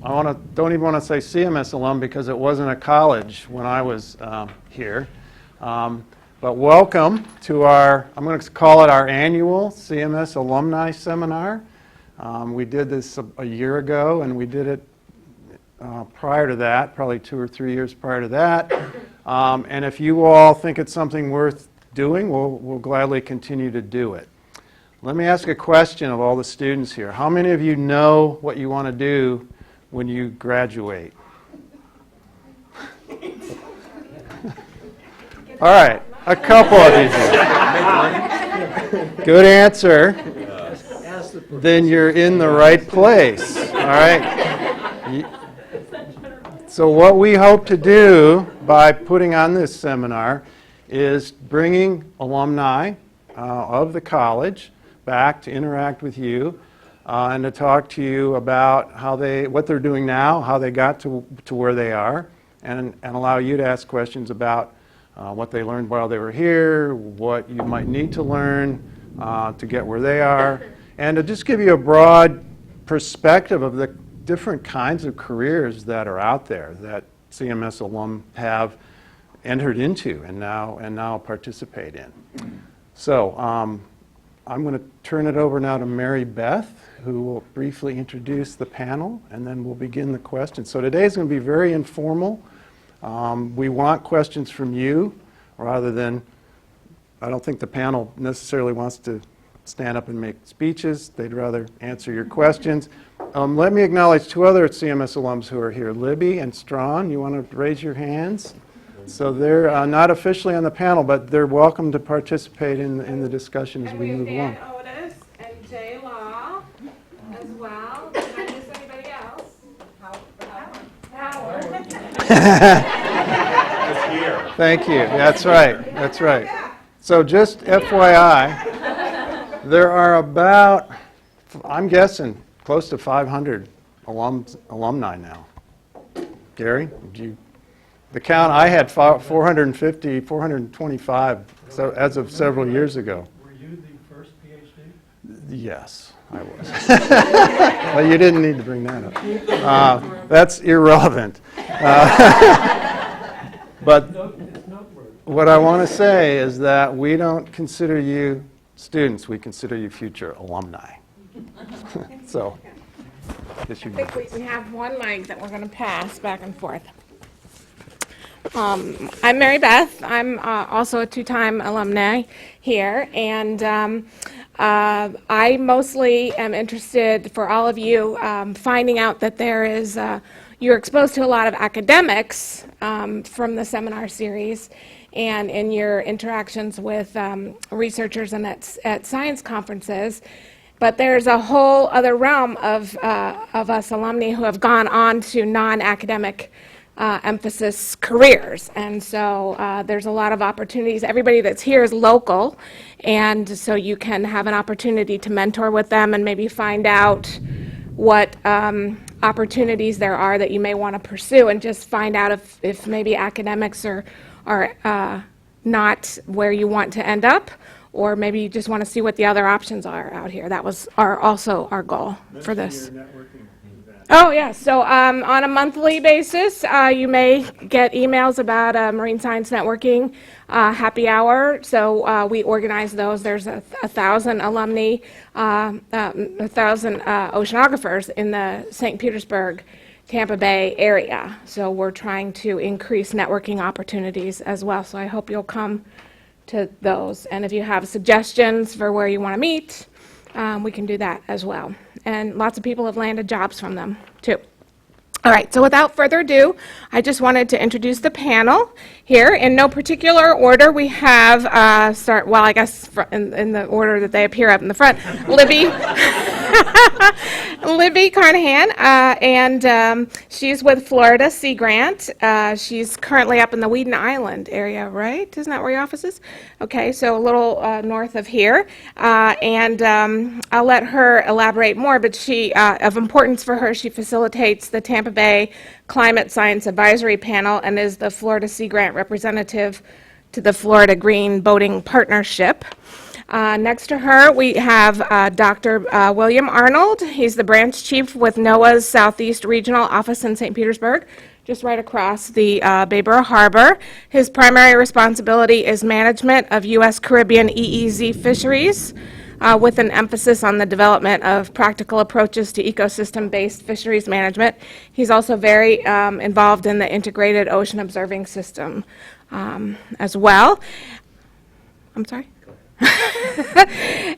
don't even want to say CMS alum because it wasn't a college when I was here. But welcome to our, I'm going to call it our annual CMS Alumni Seminar. We did this a year ago, and we did it prior to that, probably 2 or 3 years prior to that. And if you all think it's something worth doing, we'll gladly continue to do it. Let me ask a question of all the students here. How many of you know what you want to do when you graduate? All right, a couple of you do. Good answer. Then you're in the right place. All right. So what we hope to do by putting on this seminar is bringing alumni of the college back to interact with you and to talk to you about what they're doing now, how they got to where they are, and allow you to ask questions about what they learned while they were here, what you might need to learn to get where they are, and to just give you a broad perspective of the different kinds of careers that are out there that CMS alum have entered into and now participate in. So I'm going to turn it over now to Beth, who will briefly introduce the panel, and then we'll begin the questions. So today is going to be very informal. We want questions from you rather than, I don't think the panel necessarily wants to stand up and make speeches. They'd rather answer your questions. Let me acknowledge 2 other CMS alums who are here. Libby and Strawn, you want to raise your hands? So they're not officially on the panel, but they're welcome to participate in the discussion as we move along. Otis and Jay Law as well. Did I miss anybody else? Howard. Thank you. That's right. That's right. So just FYI, there are about, I'm guessing, close to 500 alumni now. Gary, the count I had 450, 425 so as of several years ago. Were you the first Ph.D.? Yes, I was. Well, you didn't need to bring that up. That's irrelevant. But what I want to say is that we don't consider you students, we consider you future alumni. So, I think we have one mic that we're going to pass back and forth. I'm Beth. I'm also a 2-time alumni here, and I mostly am interested, for all of you, finding out that there is, you're exposed to a lot of academics from the seminar series, and in your interactions with researchers and at science conferences. But there's a whole other realm of us alumni who have gone on to non-academic emphasis careers. And so there's a lot of opportunities. Everybody that's here is local, and so you can have an opportunity to mentor with them and maybe find out what opportunities there are that you may want to pursue, and just find out if maybe academics are not where you want to end up, or maybe you just want to see what the other options are out here. That was also our goal for this. Oh, yeah. So on a monthly basis, you may get emails about a Marine Science Networking happy hour. So we organize those. There's 1,000 alumni, 1,000 oceanographers in the St. Petersburg, Tampa Bay area. So we're trying to increase networking opportunities as well. So I hope you'll come to those. And if you have suggestions for where you want to meet, we can do that as well. And lots of people have landed jobs from them, too. All right, so without further ado, I just wanted to introduce the panel here. In no particular order, we have, I guess in the order that they appear up in the front, Libby. Libby Carnahan, and she's with Florida Sea Grant. She's currently up in the Weeden Island area, right? Isn't that where your office is? Okay, so a little north of here. And I'll let her elaborate more, but she, of importance for her, she facilitates the Tampa Bay Climate Science Advisory Panel and is the Florida Sea Grant representative to the Florida Green Boating Partnership. Next to her, we have Dr. William Arnold. He's the branch chief with NOAA's Southeast Regional Office in St. Petersburg, just right across the Bayboro Harbor. His primary responsibility is management of U.S. Caribbean EEZ fisheries, with an emphasis on the development of practical approaches to ecosystem-based fisheries management. He's also very involved in the integrated ocean observing system as well. I'm sorry?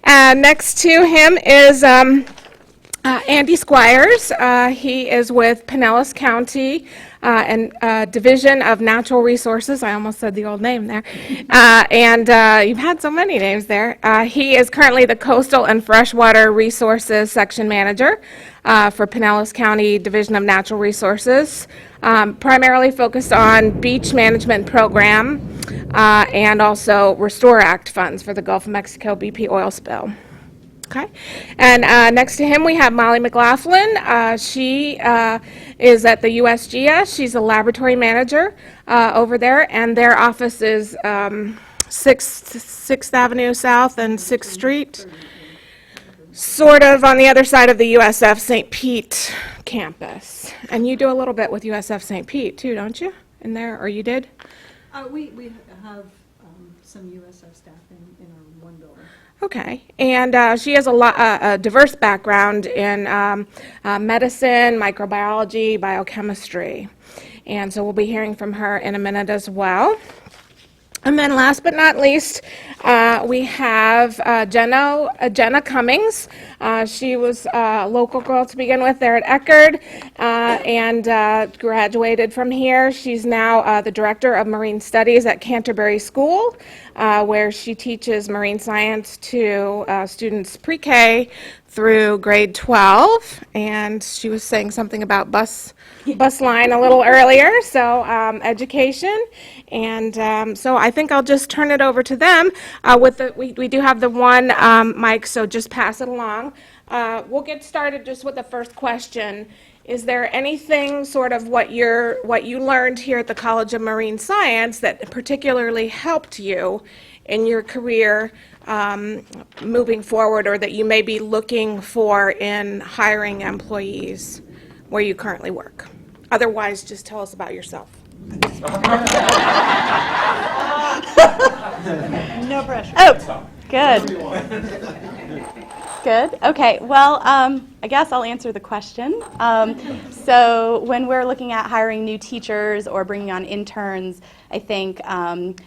Next to him is Andy Squires. He is with Pinellas County and Division of Natural Resources. I almost said the old name there. And you've had so many names there. He is currently the Coastal and Freshwater Resources Section Manager for Pinellas County Division of Natural Resources, primarily focused on beach management program and also Restore Act funds for the Gulf of Mexico BP oil spill. Okay, and next to him we have Molly McLaughlin. She is at the USGS. She's a laboratory manager over there, and their office is 6th Avenue South and 6th Street, sort of on the other side of the USF St. Pete campus. And you do a little bit with USF St. Pete too, don't you? In there, or you did? We have some USF staff in our one building. Okay, and she has a diverse background in medicine, microbiology, biochemistry, and so we'll be hearing from her in a minute as well. And then last but not least, we have Jenna Cummings. She was a local girl to begin with there at Eckerd and graduated from here. She's now the Director of Marine Studies at Canterbury School, where she teaches marine science to students pre-K through grade 12. And she was saying something about bus line a little earlier, so education. And so I think I'll just turn it over to them. We do have the one mic, so just pass it along. We'll get started just with the first question. Is there anything sort of what you learned here at the College of Marine Science that particularly helped you in your career moving forward, or that you may be looking for in hiring employees where you currently work? Otherwise, just tell us about yourself. No pressure. Oh, good. Good. Okay. Well, I guess I'll answer the question. So when we're looking at hiring new teachers or bringing on interns, I think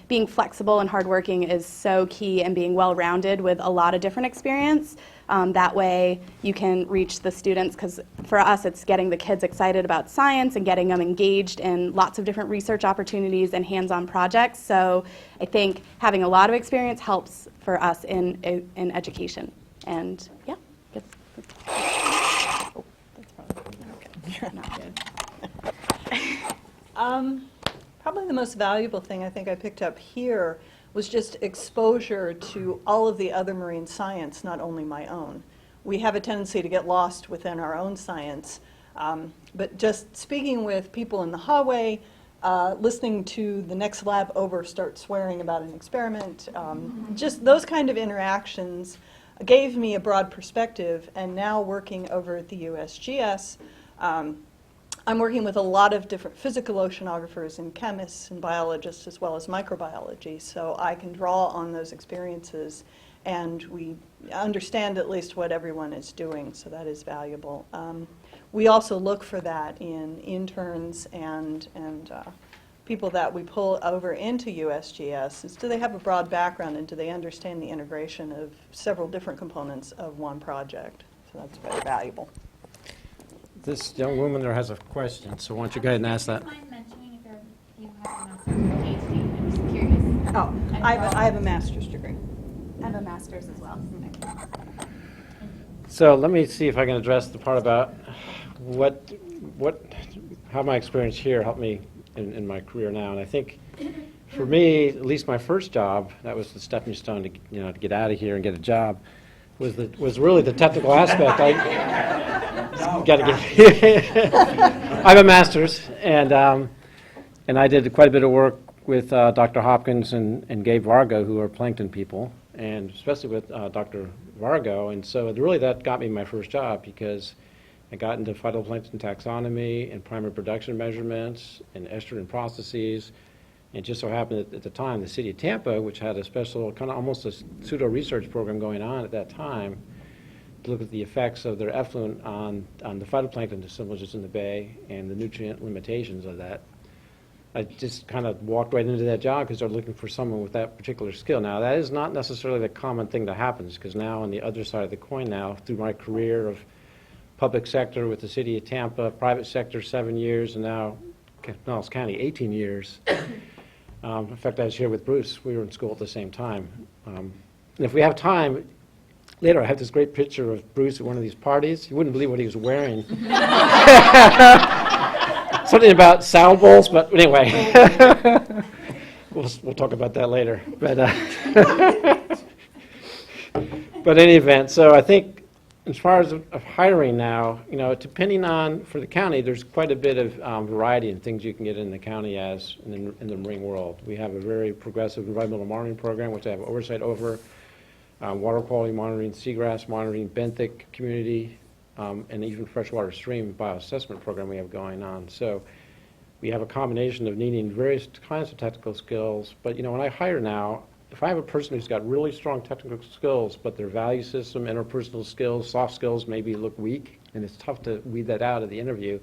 being flexible and hardworking is so key, and being well-rounded with a lot of different experience. That way you can reach the students, because for us it's getting the kids excited about science and getting them engaged in lots of different research opportunities and hands-on projects. So I think having a lot of experience helps for us in education. And yeah, good. Oh, that's probably not good. Probably the most valuable thing I think I picked up here was just exposure to all of the other marine science, not only my own. We have a tendency to get lost within our own science, but just speaking with people in the hallway, listening to the next lab over start swearing about an experiment, just those kind of interactions gave me a broad perspective. And now working over at the USGS, I'm working with a lot of different physical oceanographers and chemists and biologists, as well as microbiology, so I can draw on those experiences, and we understand at least what everyone is doing, so that is valuable. We also look for that in interns and people that we pull over into USGS, is do they have a broad background, and do they understand the integration of several different components of one project? So that's very valuable. This young woman there has a question, so why don't you go ahead and ask that? Do you mind mentioning if you have a master's or PhD? I'm just curious. Oh, I have a master's degree. I have a master's as well. So let me see if I can address the part about how my experience here helped me in my career now. And I think for me, at least my first job, that was the stepping stone to get out of here and get a job, was really the technical aspect. I have a master's, and I did quite a bit of work with Dr. Hopkins and Gabe Vargo, who are plankton people, and especially with Dr. Vargo. And so really that got me my first job, because I got into phytoplankton taxonomy and primary production measurements and estrogen processes. And it just so happened that at the time, the city of Tampa, which had a special, kind of almost a pseudo-research program going on at that time, to look at the effects of their effluent on the phytoplankton assemblages in the bay and the nutrient limitations of that. I just kind of walked right into that job because they're looking for someone with that particular skill. Now, that is not necessarily the common thing that happens, because now on the other side of the coin now, through my career of public sector with the city of Tampa, private sector 7 years, and now Pinellas County 18 years. In fact, I was here with Bruce. We were in school at the same time. And if we have time, later I have this great picture of Bruce at one of these parties. You wouldn't believe what he was wearing. Something about salad bowls, but anyway. We'll talk about that later. But in any event, so I think as far as of hiring now, depending on, for the county, there's quite a bit of variety in things you can get in the county as in the marine world. We have a very progressive environmental monitoring program, which I have oversight over, water quality monitoring, seagrass monitoring, benthic community, and even freshwater stream bioassessment program we have going on. So we have a combination of needing various kinds of technical skills. But when I hire now, if I have a person who's got really strong technical skills, but their value system, interpersonal skills, soft skills maybe look weak, and it's tough to weed that out of the interview.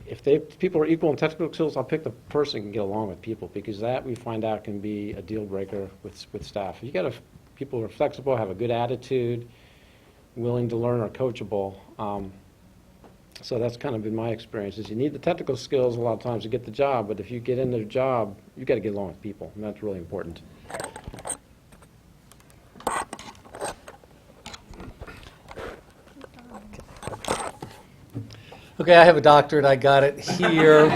If people are equal in technical skills, I'll pick the person who can get along with people, because that we find out can be a deal breaker with staff. You got people who are flexible, have a good attitude, willing to learn, or coachable. So that's kind of been my experience, is you need the technical skills a lot of times to get the job, but if you get into the job, you've got to get along with people, and that's really important. Okay, I have a doctorate. I got it here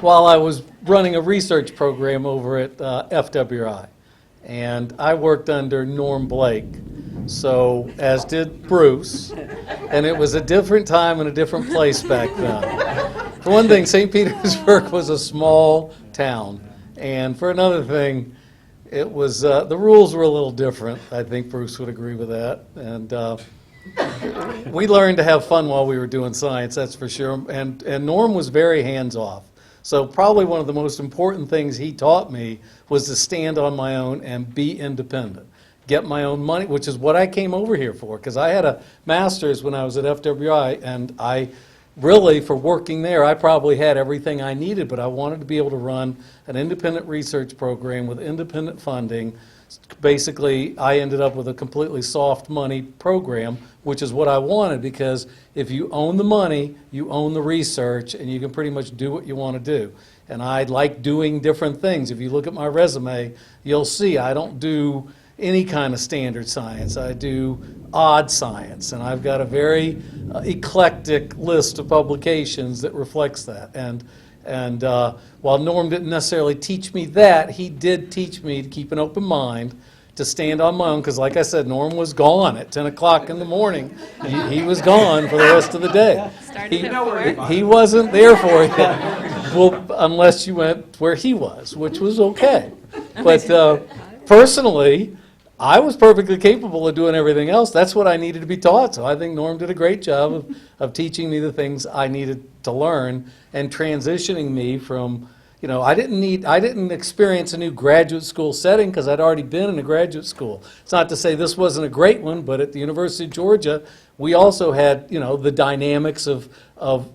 while I was running a research program over at FWI. And I worked under Norm Blake, so as did Bruce, and it was a different time and a different place back then. For one thing, St. Petersburg was a small town, and for another thing, it was the rules were a little different. I think Bruce would agree with that, and we learned to have fun while we were doing science, that's for sure, and Norm was very hands-off. So probably one of the most important things he taught me was to stand on my own and be independent. Get my own money, which is what I came over here for, because I had a master's when I was at FWI, and I really, for working there, I probably had everything I needed, but I wanted to be able to run an independent research program with independent funding. Basically, I ended up with a completely soft money program, which is what I wanted, because if you own the money, you own the research, and you can pretty much do what you want to do. And I like doing different things. If you look at my resume, you'll see I don't do any kind of standard science. I do odd science, and I've got a very eclectic list of publications that reflects that. And while Norm didn't necessarily teach me that, he did teach me to keep an open mind, to stand on my own, because like I said, Norm was gone at 10 o'clock in the morning. He was gone for the rest of the day. He wasn't there for you, well, unless you went where he was, which was okay. But personally, I was perfectly capable of doing everything else. That's what I needed to be taught. So I think Norm did a great job of teaching me the things I needed to learn and transitioning me from, I didn't experience a new graduate school setting because I'd already been in a graduate school. It's not to say this wasn't a great one, but at the University of Georgia, we also had, the dynamics of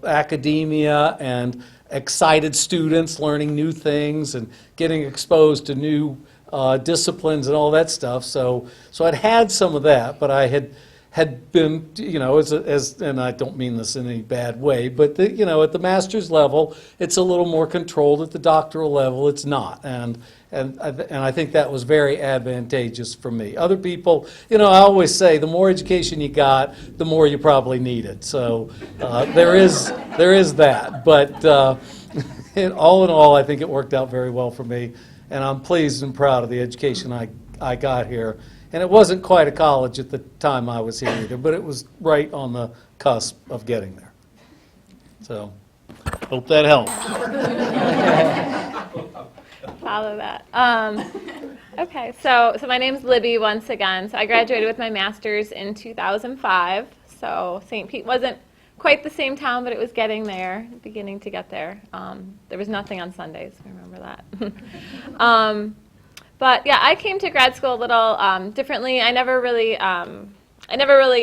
academia and excited students learning new things and getting exposed to new disciplines and all that stuff. So I'd had some of that, but I had been, and I don't mean this in any bad way, but at the master's level, it's a little more controlled. At the doctoral level, it's not, and I think that was very advantageous for me. Other people, I always say the more education you got, the more you probably needed. So there is that, but all in all, I think it worked out very well for me. And I'm pleased and proud of the education I got here. And it wasn't quite a college at the time I was here either, but it was right on the cusp of getting there. So, hope that helped. Follow that. Okay, so my name's Libby once again. So I graduated with my master's in 2005. So St. Pete wasn't quite the same town, but it was getting there, beginning to get there. There was nothing on Sundays, I remember that. But yeah, I came to grad school a little differently. I never really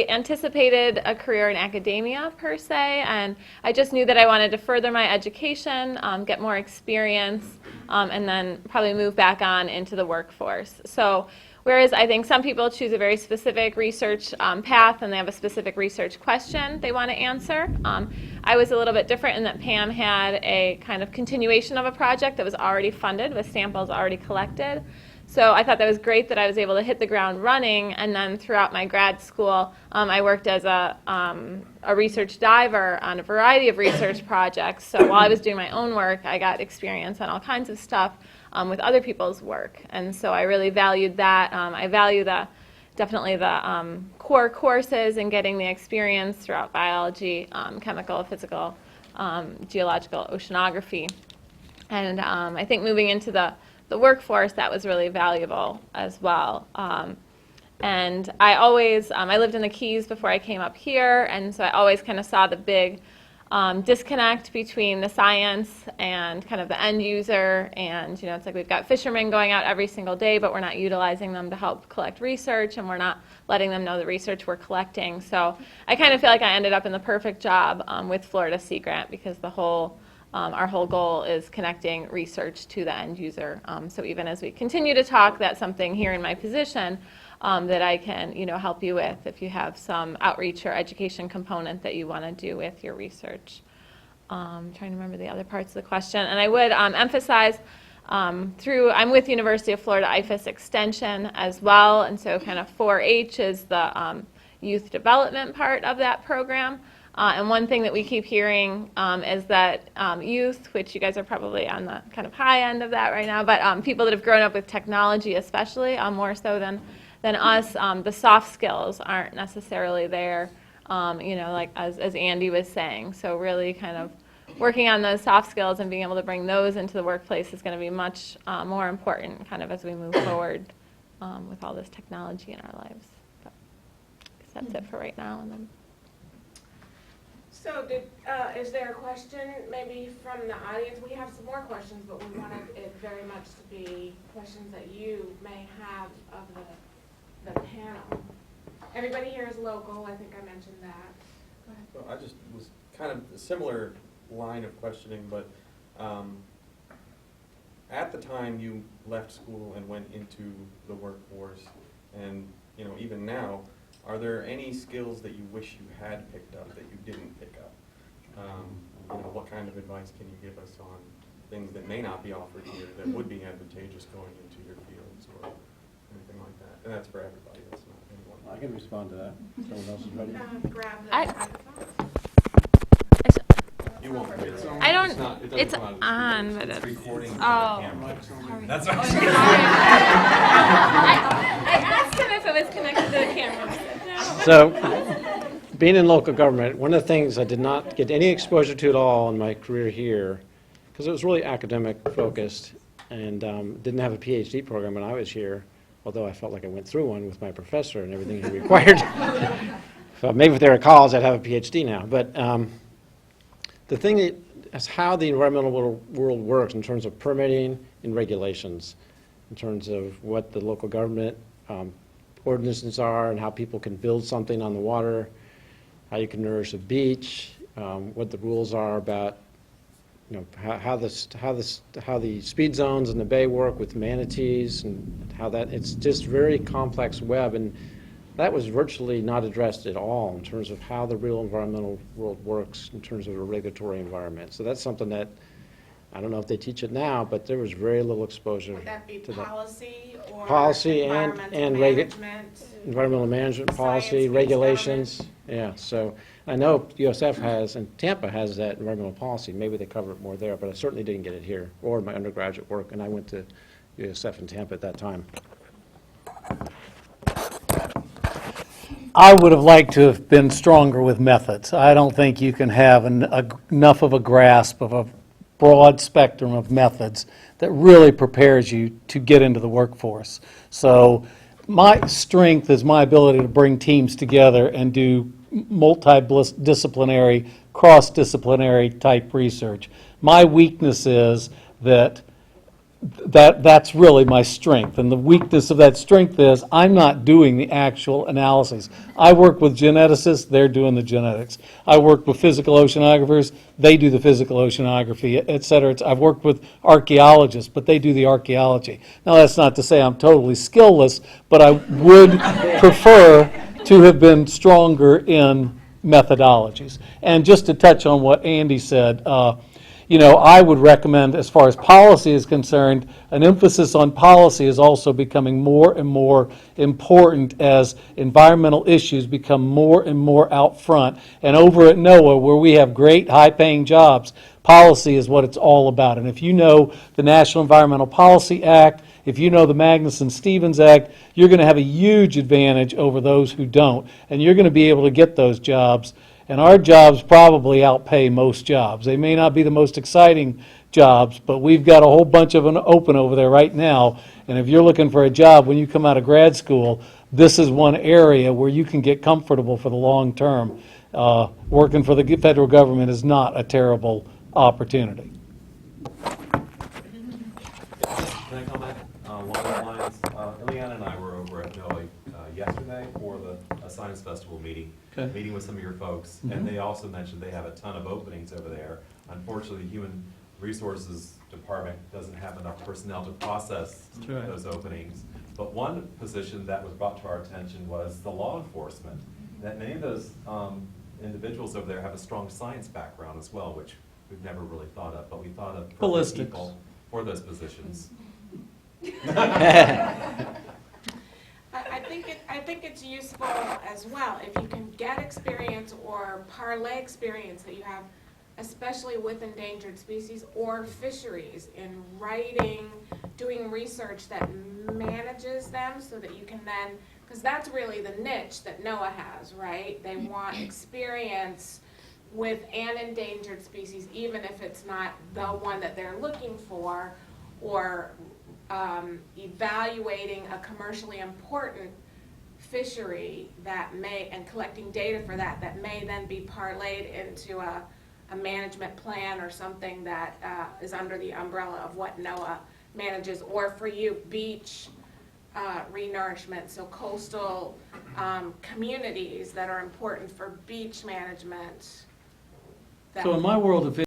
anticipated a career in academia per se, and I just knew that I wanted to further my education, get more experience, and then probably move back on into the workforce. So whereas I think some people choose a very specific research path and they have a specific research question they want to answer, I was a little bit different in that Pam had a kind of continuation of a project that was already funded with samples already collected. So I thought that was great that I was able to hit the ground running, and then throughout my grad school, I worked as a research diver on a variety of research projects. So while I was doing my own work, I got experience on all kinds of stuff with other people's work, and so I really valued that. I value definitely the core courses and getting the experience throughout biology, chemical, physical, geological, oceanography, and I think moving into the workforce, that was really valuable as well. And I always, I lived in the Keys before I came up here, and so I always kind of saw the big disconnect between the science and kind of the end user. And, you know, it's like we've got fishermen going out every single day, but we're not utilizing them to help collect research, and we're not letting them know the research we're collecting. So I kind of feel like I ended up in the perfect job with Florida Sea Grant, because our whole goal is connecting research to the end user. So even as we continue to talk, that's something here in my position that I can, you know, help you with if you have some outreach or education component that you want to do with your research. I'm trying to remember the other parts of the question. And I would emphasize I'm with University of Florida IFAS Extension as well, and so kind of 4-H is the youth development part of that program. And one thing that we keep hearing is that youth, which you guys are probably on the kind of high end of that right now, but people that have grown up with technology especially, more so than us, the soft skills aren't necessarily there, you know, like as Andy was saying. So really kind of working on those soft skills and being able to bring those into the workplace is going to be much more important kind of as we move forward with all this technology in our lives. But I guess that's it for right now. And then. So is there a question maybe from the audience? We have some more questions, but we wanted it very much to be questions that you may have of the panel. Everybody here is local. I think I mentioned that. Go ahead. So I just was kind of a similar line of questioning, but at the time you left school and went into the workforce, and you know, even now, are there any skills that you wish you had picked up that you didn't pick up? You know, what kind of advice can you give us on things that may not be offered here that would be advantageous going into your fields or anything like that? And that's for everybody. That's not anyone. I can respond to that. Someone else is ready. Grab the I- microphone. You won't. I don't. It's not. It doesn't It's come out of the on, speakers. but It's it's. recording. Oh. That's I asked him if it was connected to the camera. So, being in local government, one of the things I did not get any exposure to at all in my career here, because it was really academic focused, and didn't have a Ph.D. program when I was here, although I felt like I went through one with my professor and everything he required. So maybe if they were college, I'd have a Ph.D. now. But the thing is how the environmental world works in terms of permitting and regulations, in terms of what the local government ordinances are and how people can build something on the water, how you can nourish a beach, what the rules are about, you know, how the speed zones in the bay work with manatees, and how that, it's just very complex web, and that was virtually not addressed at all in terms of how the real environmental world works in terms of a regulatory environment. So that's something that, I don't know if they teach it now, but there was very little exposure Would that be to that. policy or Policy and environmental management? Environmental management policy, Science-based regulations. Yeah, so I know USF has, and Tampa has that environmental policy. Maybe they cover it more there, but I certainly didn't get it here or in my undergraduate work, and I went to USF in Tampa at that time. I would have liked to have been stronger with methods. I don't think you can have enough of a grasp of a broad spectrum of methods that really prepares you to get into the workforce. So my strength is my ability to bring teams together and do multidisciplinary, cross-disciplinary type research. My weakness is that's really my strength, and the weakness of that strength is I'm not doing the actual analyses. I work with geneticists, they're doing the genetics. I work with physical oceanographers, they do the physical oceanography, et cetera. I've worked with archaeologists, but they do the archaeology. Now, that's not to say I'm totally skillless, but I would prefer to have been stronger in methodologies. And just to touch on what Andy said, I would recommend, as far as policy is concerned, an emphasis on policy is also becoming more and more important as environmental issues become more and more out front. And over at NOAA, where we have great high-paying jobs, policy is what it's all about. And if you know the National Environmental Policy Act, if you know the Magnuson-Stevens Act, you're going to have a huge advantage over those who don't. And you're going to be able to get those jobs. And our jobs probably outpay most jobs. They may not be the most exciting jobs, but we've got a whole bunch of them open over there right now. And if you're looking for a job when you come out of grad school, this is one area where you can get comfortable for the long term. Working for the federal government is not a terrible opportunity. Can I comment along those lines? Ileana and I were over at NOAA yesterday for a science festival meeting with some of your folks, and they also mentioned they have a ton of openings over there. Unfortunately, the Human Resources Department doesn't have enough personnel to process those openings. But one position that was brought to our attention was the law enforcement. That many of those individuals over there have a strong science background as well, which we've never really thought of, but we thought of Ballistics. people for those positions. I think it's useful as well if you can get experience or parlay experience that you have, especially with endangered species or fisheries, in writing, doing research that manages them so that you can then, because that's really the niche that NOAA has, right? They want experience with an endangered species, even if it's not the one that they're looking for, or evaluating a commercially important fishery that may, and collecting data for that may then be parlayed into a management plan or something that is under the umbrella of what NOAA manages, or for you, beach renourishment, so coastal communities that are important for beach management. So in my world of